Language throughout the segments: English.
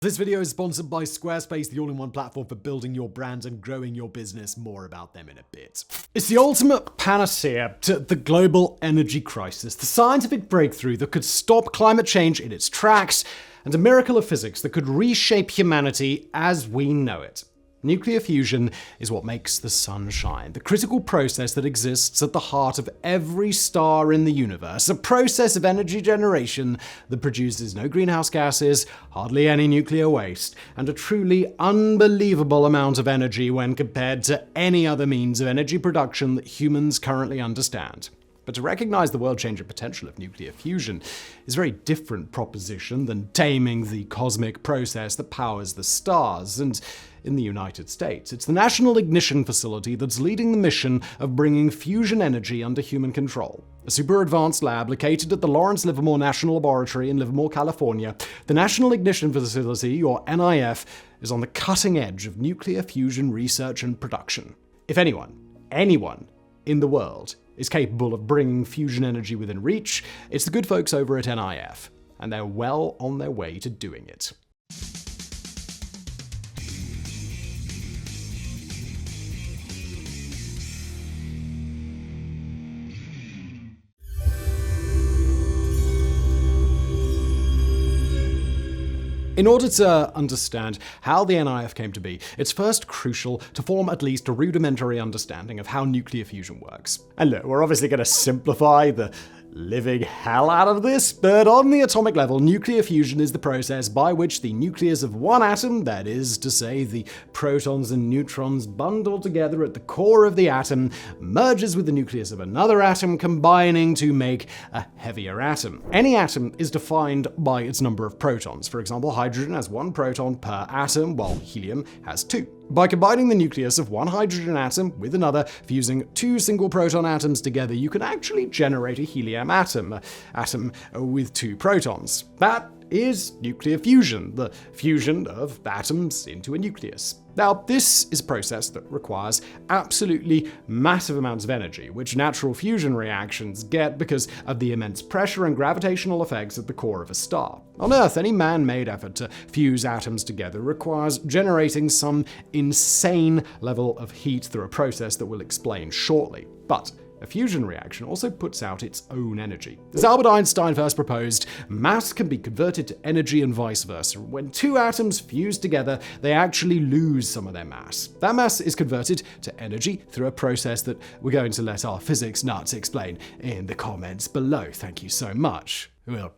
This video is sponsored by Squarespace, the all-in-one platform for building your brand and growing your business. More about them in a bit. It's the ultimate panacea to the global energy crisis, the scientific breakthrough that could stop climate change in its tracks, and a miracle of physics that could reshape humanity as we know it. Nuclear fusion is what makes the sun shine, the critical process that exists at the heart of every star in the universe, a process of energy generation that produces no greenhouse gases, hardly any nuclear waste, and a truly unbelievable amount of energy when compared to any other means of energy production that humans currently understand. But to recognize the world-changing potential of nuclear fusion is a very different proposition than taming the cosmic process that powers the stars. And in the United States, it's the National Ignition Facility that's leading the mission of bringing fusion energy under human control. A super advanced lab located at the Lawrence Livermore National Laboratory in Livermore, California, the National Ignition Facility, or NIF, is on the cutting edge of nuclear fusion research and production. If anyone in the world is capable of bringing fusion energy within reach, it's the good folks over at NIF, and they're well on their way to doing it. In order to understand how the NIF came to be, it's first crucial to form at least a rudimentary understanding of how nuclear fusion works. And look, we're obviously going to simplify the living hell out of this, but on the atomic level, nuclear fusion is the process by which the nucleus of one atom, that is to say the protons and neutrons bundled together at the core of the atom, merges with the nucleus of another atom, combining to make a heavier atom. Any atom is defined by its number of protons. For example, hydrogen has 1 proton per atom, while helium has 2. By combining the nucleus of one hydrogen atom with another, fusing 2 single proton atoms together, you can actually generate a helium atom, an atom with 2 protons. That is nuclear fusion, the fusion of atoms into a nucleus. Now, this is a process that requires absolutely massive amounts of energy, which natural fusion reactions get because of the immense pressure and gravitational effects at the core of a star. On Earth, any man-made effort to fuse atoms together requires generating some insane level of heat through a process that we'll explain shortly. But a fusion reaction also puts out its own energy. As Albert Einstein first proposed, mass can be converted to energy and vice versa. When 2 atoms fuse together, they actually lose some of their mass. That mass is converted to energy through a process that we're going to let our physics nuts explain in the comments below. Thank you so much. Well,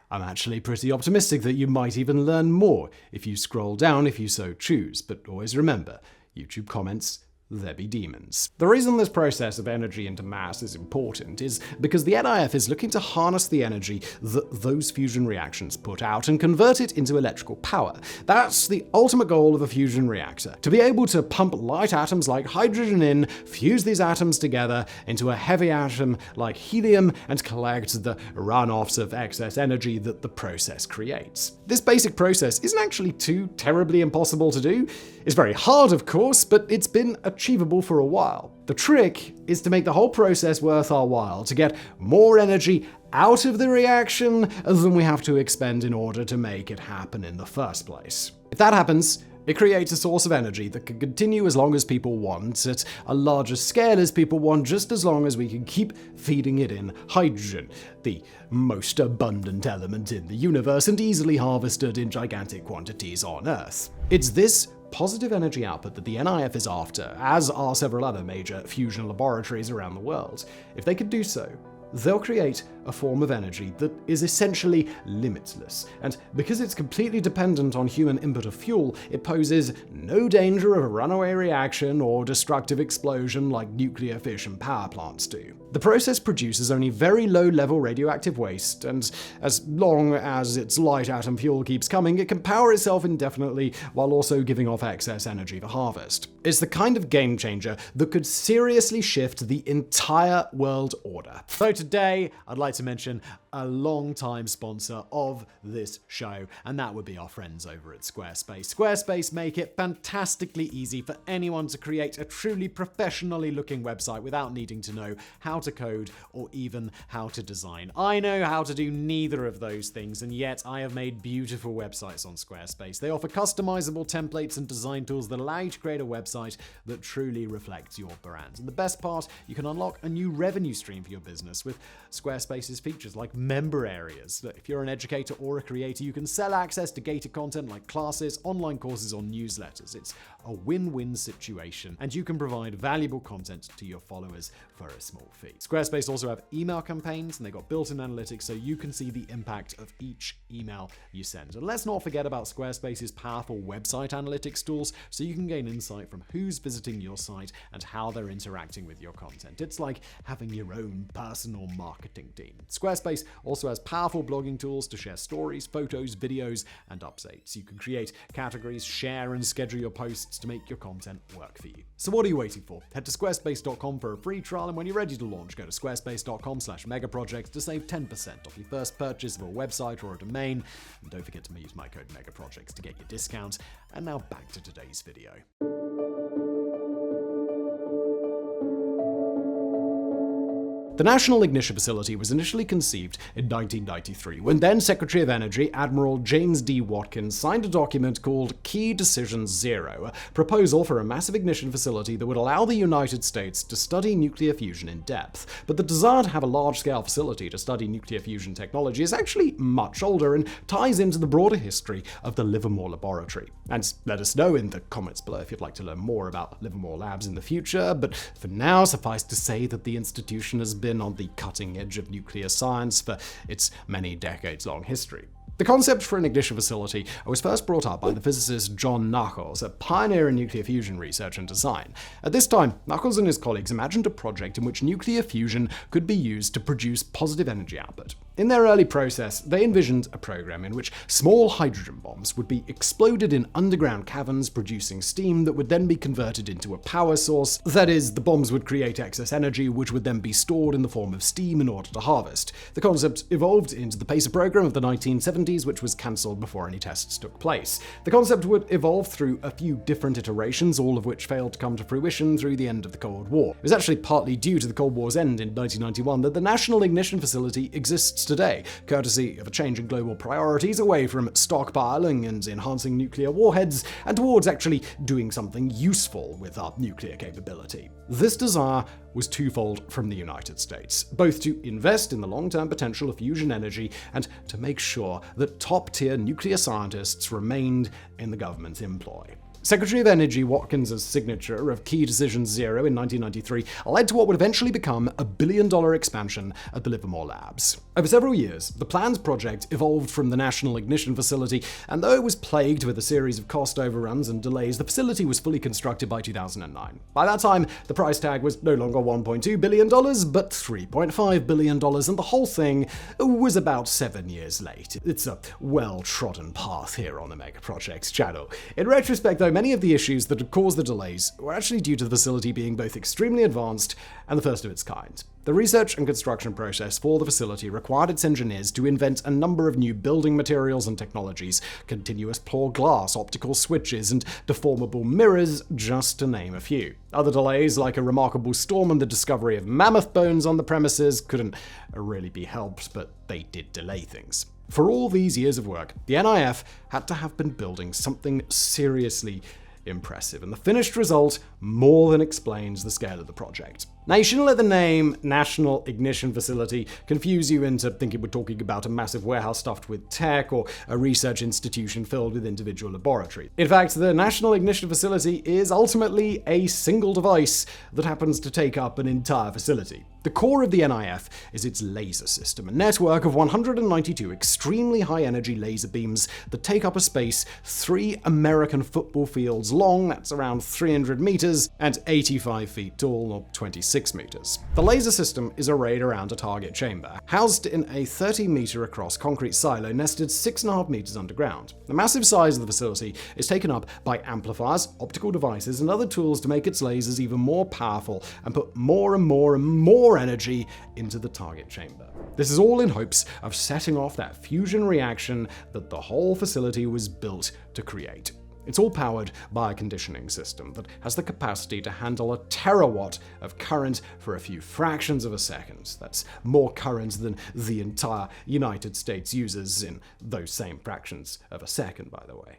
I'm actually pretty optimistic that you might even learn more if you scroll down if you so choose, but always remember, YouTube comments, there be demons. The reason this process of energy into mass is important is because the NIF is looking to harness the energy that those fusion reactions put out and convert it into electrical power. That's the ultimate goal of a fusion reactor, to be able to pump light atoms like hydrogen in, fuse these atoms together into a heavy atom like helium, and collect the runoffs of excess energy that the process creates. This basic process isn't actually too terribly impossible to do. It's very hard, of course, but it's been achievable for a while. The trick is to make the whole process worth our while, to get more energy out of the reaction than we have to expend in order to make it happen in the first place. If that happens, it creates a source of energy that can continue as long as people want, at a larger scale as people want, just as long as we can keep feeding it in hydrogen, the most abundant element in the universe and easily harvested in gigantic quantities on Earth. It's this positive energy output that the NIF is after, as are several other major fusion laboratories around the world. If they could do so, they'll create a form of energy that is essentially limitless, and because it's completely dependent on human input of fuel, it poses no danger of a runaway reaction or destructive explosion like nuclear fission power plants do. The process produces only very low-level radioactive waste, and as long as its light atom fuel keeps coming, it can power itself indefinitely while also giving off excess energy for harvest. It's the kind of game changer that could seriously shift the entire world order. So today, I'd like to to mention a long-time sponsor of this show, and that would be our friends over at Squarespace. Squarespace make it fantastically easy for anyone to create a truly professionally looking website without needing to know how to code or even how to design. I know how to do neither of those things, and yet I have made beautiful websites on Squarespace. They offer customizable templates and design tools that allow you to create a website that truly reflects your brand. And the best part, you can unlock a new revenue stream for your business with Squarespace's features like member areas. If you're an educator or a creator, you can sell access to gated content like classes, online courses, or newsletters. It's a win-win situation, and you can provide valuable content to your followers for a small fee. Squarespace also have email campaigns, and they got built-in analytics so you can see the impact of each email you send. And let's not forget about Squarespace's powerful website analytics tools, so you can gain insight from who's visiting your site and how they're interacting with your content. It's like having your own personal marketing team. Squarespace also has powerful blogging tools to share stories, photos, videos, and updates. You can create categories, share, and schedule your posts to make your content work for you. So what are you waiting for? Head to squarespace.com for a free trial, and when you're ready to launch, go to squarespace.com/megaprojects to save 10% off your first purchase of a website or a domain. And don't forget to use my code MEGAPROJECTS to get your discount. And now back to today's video. The National Ignition Facility was initially conceived in 1993, when then Secretary of Energy Admiral James D. Watkins signed a document called Key Decision Zero, a proposal for a massive ignition facility that would allow the United States to study nuclear fusion in depth. But the desire to have a large-scale facility to study nuclear fusion technology is actually much older and ties into the broader history of the Livermore Laboratory. And let us know in the comments below if you'd like to learn more about Livermore Labs in the future, but for now, suffice to say that the institution has been on the cutting edge of nuclear science for its many decades-long history. The concept for an ignition facility was first brought up by the physicist John Knuckles, a pioneer in nuclear fusion research and design. At this time, Knuckles and his colleagues imagined a project in which nuclear fusion could be used to produce positive energy output. In their early process, they envisioned a program in which small hydrogen bombs would be exploded in underground caverns, producing steam that would then be converted into a power source. That is, the bombs would create excess energy, which would then be stored in the form of steam in order to harvest. The concept evolved into the PACER program of the 1970s, which was cancelled before any tests took place. The concept would evolve through a few different iterations, all of which failed to come to fruition through the end of the Cold War. It was actually partly due to the Cold War's end in 1991 that the National Ignition Facility exists today, courtesy of a change in global priorities away from stockpiling and enhancing nuclear warheads and towards actually doing something useful with our nuclear capability. This desire was twofold from the United States, both to invest in the long-term potential of fusion energy and to make sure that top-tier nuclear scientists remained in the government's employ. Secretary of Energy Watkins' signature of Key Decision Zero in 1993 led to what would eventually become a billion-dollar expansion at the Livermore Labs. Over several years, the planned project evolved from the National Ignition Facility, and though it was plagued with a series of cost overruns and delays, the facility was fully constructed by 2009. By that time, the price tag was no longer $1.2 billion, but $3.5 billion, and the whole thing was about 7 years late. It's a well-trodden path here on the MEGAPROJECTS channel. In retrospect, though, many of the issues that had caused the delays were actually due to the facility being both extremely advanced and the first of its kind. The research and construction process for the facility required its engineers to invent a number of new building materials and technologies, continuous pour glass, optical switches, and deformable mirrors, just to name a few. Other delays, like a remarkable storm and the discovery of mammoth bones on the premises, couldn't really be helped, but they did delay things. For all these years of work, the NIF had to have been building something seriously impressive, and the finished result more than explains the scale of the project. Now, you shouldn't let the name National Ignition Facility confuse you into thinking we're talking about a massive warehouse stuffed with tech or a research institution filled with individual laboratories. In fact, the National Ignition Facility is ultimately a single device that happens to take up an entire facility. The core of the NIF is its laser system, a network of 192 extremely high-energy laser beams that take up a space 3 American football fields long, that's around 300 meters, and 85 feet tall, or 26 meters. The laser system is arrayed around a target chamber, housed in a 30-meter across concrete silo nested 6.5 meters underground. The massive size of the facility is taken up by amplifiers, optical devices, and other tools to make its lasers even more powerful and put more and more and more energy into the target chamber. This is all in hopes of setting off that fusion reaction that the whole facility was built to create. It's all powered by a conditioning system that has the capacity to handle a terawatt of current for a few fractions of a second. That's more current than the entire United States uses in those same fractions of a second, by the way.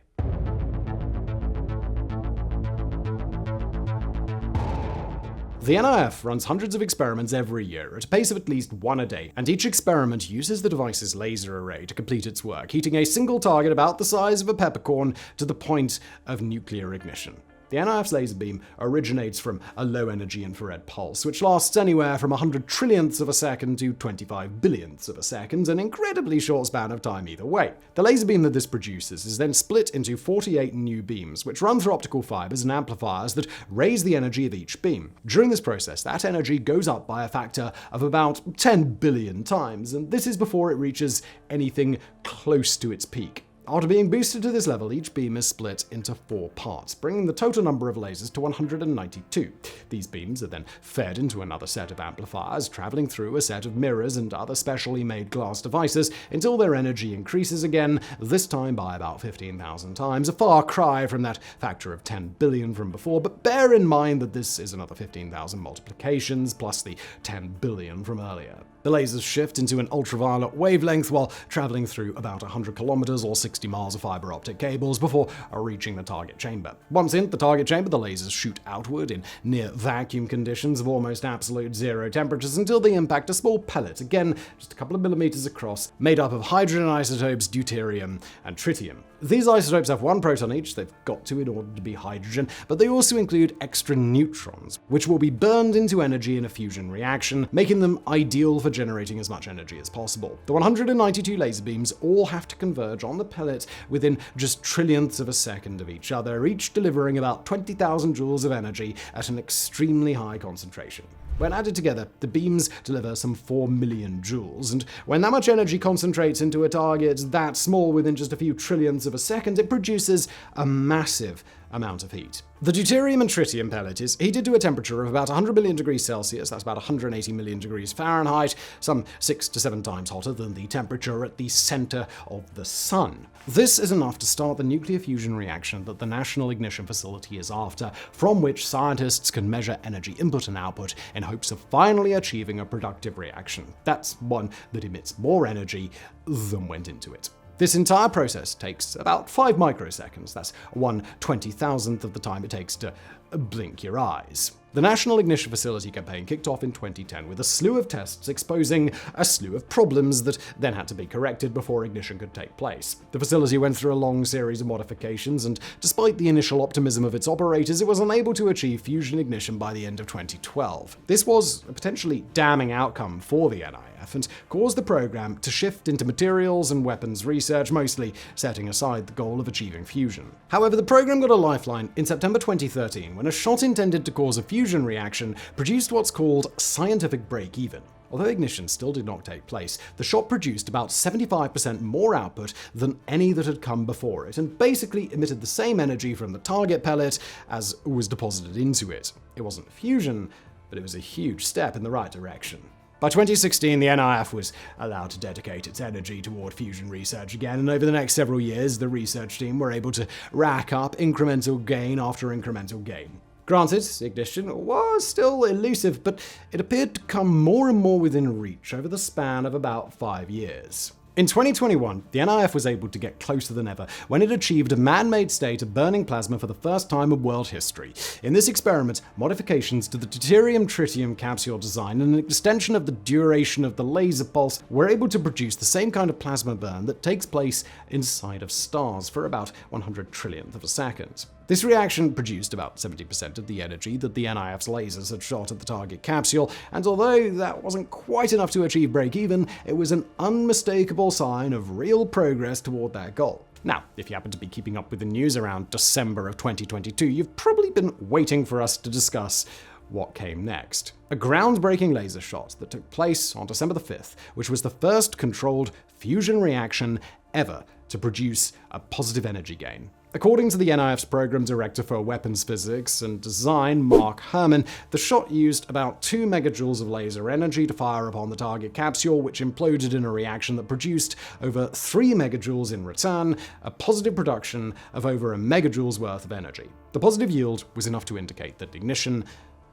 The NIF runs hundreds of experiments every year at a pace of at least one a day, and each experiment uses the device's laser array to complete its work, heating a single target about the size of a peppercorn to the point of nuclear ignition. The NIF's laser beam originates from a low-energy infrared pulse, which lasts anywhere from 100 trillionths of a second to 25 billionths of a second, an incredibly short span of time either way. The laser beam that this produces is then split into 48 new beams, which run through optical fibers and amplifiers that raise the energy of each beam. During this process, that energy goes up by a factor of about 10 billion times, and this is before it reaches anything close to its peak. After being boosted to this level, each beam is split into 4 parts, bringing the total number of lasers to 192. These beams are then fed into another set of amplifiers, traveling through a set of mirrors and other specially made glass devices until their energy increases again, this time by about 15,000 times, a far cry from that factor of 10 billion from before, but bear in mind that this is another 15,000 multiplications plus the 10 billion from earlier. The lasers shift into an ultraviolet wavelength while traveling through about 100 kilometers or 60 miles of fiber optic cables before reaching the target chamber. Once in the target chamber, the lasers shoot outward in near vacuum conditions of almost absolute zero temperatures until they impact a small pellet, again just a couple of millimeters across, made up of hydrogen isotopes, deuterium, and tritium. These isotopes have 1 proton each, they've got to in order to be hydrogen, but they also include extra neutrons, which will be burned into energy in a fusion reaction, making them ideal for generating as much energy as possible. The 192 laser beams all have to converge on the pellet within just trillionths of a second of each other, each delivering about 20,000 joules of energy at an extremely high concentration. When added together, the beams deliver some 4 million joules, and when that much energy concentrates into a target that small within just a few trillionths of a second, it produces a massive amount of heat. The deuterium and tritium pellet is heated to a temperature of about 100 million degrees Celsius, that's about 180 million degrees Fahrenheit, some 6 to 7 times hotter than the temperature at the center of the sun. This is enough to start the nuclear fusion reaction that the National Ignition Facility is after, from which scientists can measure energy input and output in hopes of finally achieving a productive reaction. That's one that emits more energy than went into it. This entire process takes about 5 microseconds. That's 1/20,000th of the time it takes to blink your eyes. The National Ignition Facility campaign kicked off in 2010 with a slew of tests exposing a slew of problems that then had to be corrected before ignition could take place. The facility went through a long series of modifications, and despite the initial optimism of its operators, it was unable to achieve fusion ignition by the end of 2012. This was a potentially damning outcome for the NIF and caused the program to shift into materials and weapons research, mostly setting aside the goal of achieving fusion. However, the program got a lifeline in September 2013 when a shot intended to cause a fusion reaction produced what's called scientific break-even. Although ignition still did not take place, the shot produced about 75% more output than any that had come before it, and basically emitted the same energy from the target pellet as was deposited into it. It wasn't fusion, but it was a huge step in the right direction. By 2016, the NIF was allowed to dedicate its energy toward fusion research again, and over the next several years, the research team were able to rack up incremental gain after incremental gain. Granted, ignition was still elusive, but it appeared to come more and more within reach over the span of about 5 years. In 2021, the NIF was able to get closer than ever when it achieved a man-made state of burning plasma for the first time in world history. In this experiment, modifications to the deuterium-tritium capsule design and an extension of the duration of the laser pulse were able to produce the same kind of plasma burn that takes place inside of stars for about 100 trillionth of a second. This reaction produced about 70% of the energy that the NIF's lasers had shot at the target capsule, and although that wasn't quite enough to achieve break-even, it was an unmistakable sign of real progress toward that goal. Now, if you happen to be keeping up with the news around December of 2022, you've probably been waiting for us to discuss what came next. A groundbreaking laser shot that took place on December the 5th, which was the first controlled fusion reaction ever to produce a positive energy gain. According to the NIF's Program Director for Weapons Physics and Design, Mark Herman, the shot used about 2 megajoules of laser energy to fire upon the target capsule, which imploded in a reaction that produced over 3 megajoules in return, a positive production of over a megajoule's worth of energy. The positive yield was enough to indicate that ignition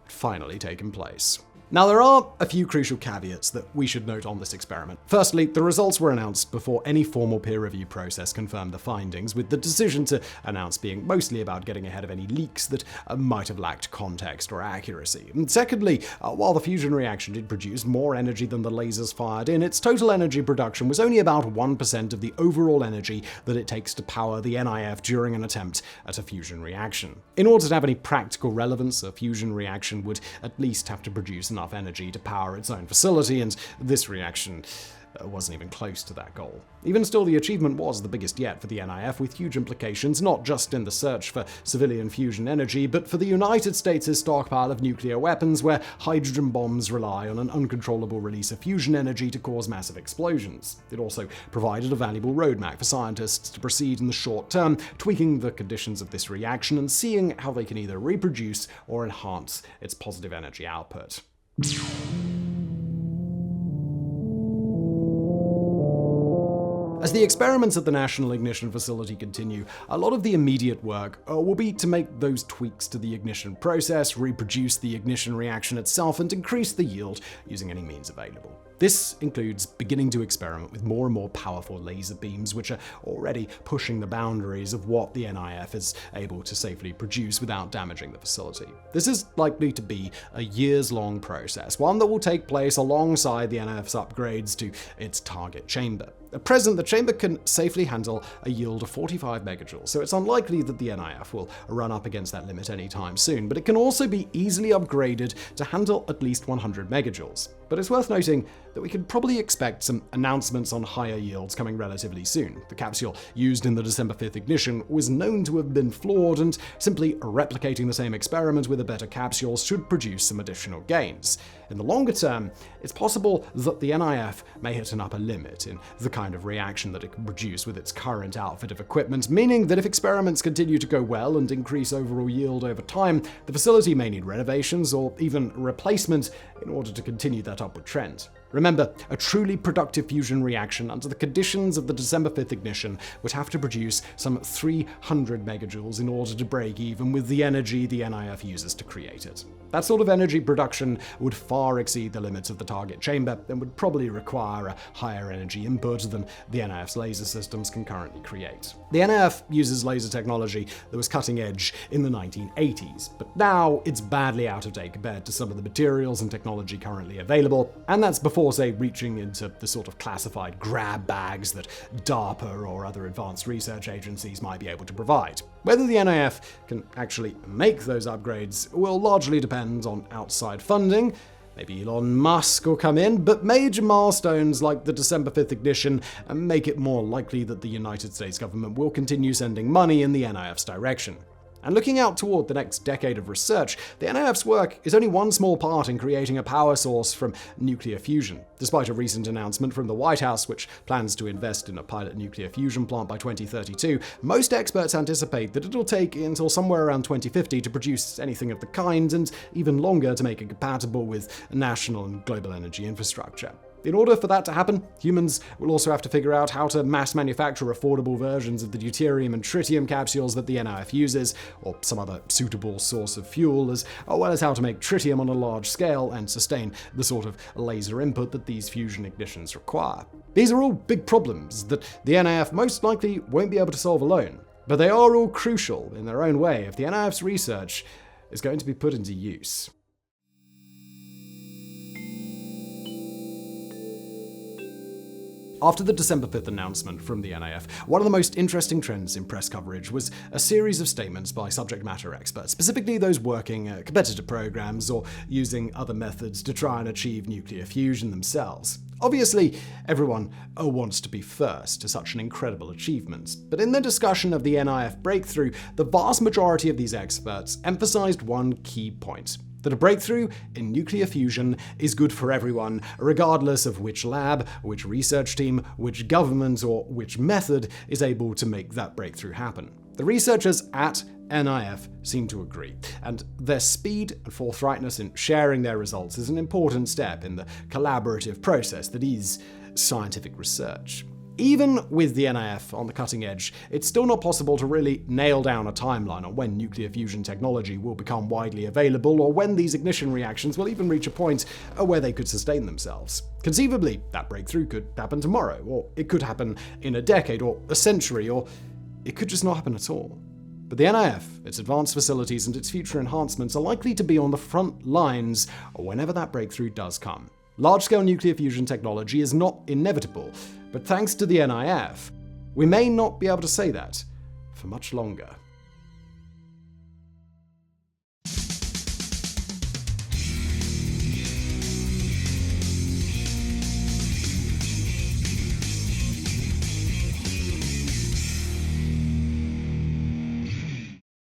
had finally taken place. Now, there are a few crucial caveats that we should note on this experiment. Firstly, the results were announced before any formal peer review process confirmed the findings, with the decision to announce being mostly about getting ahead of any leaks that might have lacked context or accuracy. And secondly, while the fusion reaction did produce more energy than the lasers fired in, its total energy production was only about 1% of the overall energy that it takes to power the NIF during an attempt at a fusion reaction. In order to have any practical relevance, a fusion reaction would at least have to produce enough energy to power its own facility, and this reaction wasn't even close to that goal. Even still, the achievement was the biggest yet for the NIF, with huge implications not just in the search for civilian fusion energy, but for the United States' stockpile of nuclear weapons, where hydrogen bombs rely on an uncontrollable release of fusion energy to cause massive explosions. It also provided a valuable roadmap for scientists to proceed in the short term, tweaking the conditions of this reaction and seeing how they can either reproduce or enhance its positive energy output. As the experiments at the National Ignition Facility continue, a lot of the immediate work will be to make those tweaks to the ignition process, reproduce the ignition reaction itself, and increase the yield using any means available. This includes beginning to experiment with more and more powerful laser beams, which are already pushing the boundaries of what the NIF is able to safely produce without damaging the facility. This is likely to be a years-long process, one that will take place alongside the NIF's upgrades to its target chamber. At present, the chamber can safely handle a yield of 45 megajoules, so it's unlikely that the NIF will run up against that limit anytime soon, but it can also be easily upgraded to handle at least 100 megajoules. But it's worth noting that we can probably expect some announcements on higher yields coming relatively soon. The capsule used in the December 5th ignition was known to have been flawed, and simply replicating the same experiment with a better capsule should produce some additional gains. In the longer term, it's possible that the NIF may hit an upper limit in the kind of reaction that it can produce with its current outfit of equipment, meaning that if experiments continue to go well and increase overall yield over time, the facility may need renovations or even replacement in order to continue that upward trend. Remember, a truly productive fusion reaction under the conditions of the December 5th ignition would have to produce some 300 megajoules in order to break even with the energy the NIF uses to create it. That sort of energy production would far exceed the limits of the target chamber and would probably require a higher energy input than the NIF's laser systems can currently create. The NIF uses laser technology that was cutting edge in the 1980s, but now it's badly out of date compared to some of the materials and technology currently available, and that's before, say, reaching into the sort of classified grab bags that DARPA or other advanced research agencies might be able to provide. Whether the NIF can actually make those upgrades will largely depend on outside funding. Maybe Elon Musk will come in, but major milestones like the December 5th ignition make it more likely that the United States government will continue sending money in the NIF's direction. And looking out toward the next decade of research, the NIF's work is only one small part in creating a power source from nuclear fusion. Despite a recent announcement from the White House, which plans to invest in a pilot nuclear fusion plant by 2032, most experts anticipate that it'll take until somewhere around 2050 to produce anything of the kind, and even longer to make it compatible with national and global energy infrastructure. In order for that to happen, humans will also have to figure out how to mass manufacture affordable versions of the deuterium and tritium capsules that the NIF uses, or some other suitable source of fuel, as well as how to make tritium on a large scale and sustain the sort of laser input that these fusion ignitions require. These are all big problems that the NIF most likely won't be able to solve alone, but they are all crucial in their own way if the NIF's research is going to be put into use. After the December 5th announcement from the NIF, one of the most interesting trends in press coverage was a series of statements by subject matter experts, specifically those working at competitor programs or using other methods to try and achieve nuclear fusion themselves. Obviously, everyone wants to be first to such an incredible achievement, but in the discussion of the NIF breakthrough, the vast majority of these experts emphasized one key point: that a breakthrough in nuclear fusion is good for everyone, regardless of which lab, which research team, which government, or which method is able to make that breakthrough happen. The researchers at NIF seem to agree, and their speed and forthrightness in sharing their results is an important step in the collaborative process that is scientific research. Even with the NIF on the cutting edge, it's still not possible to really nail down a timeline on when nuclear fusion technology will become widely available, or when these ignition reactions will even reach a point where they could sustain themselves. Conceivably, that breakthrough could happen tomorrow, or it could happen in a decade, or a century, or it could just not happen at all. But the NIF, its advanced facilities, and its future enhancements are likely to be on the front lines whenever that breakthrough does come. Large-scale nuclear fusion technology is not inevitable, but thanks to the NIF, we may not be able to say that for much longer.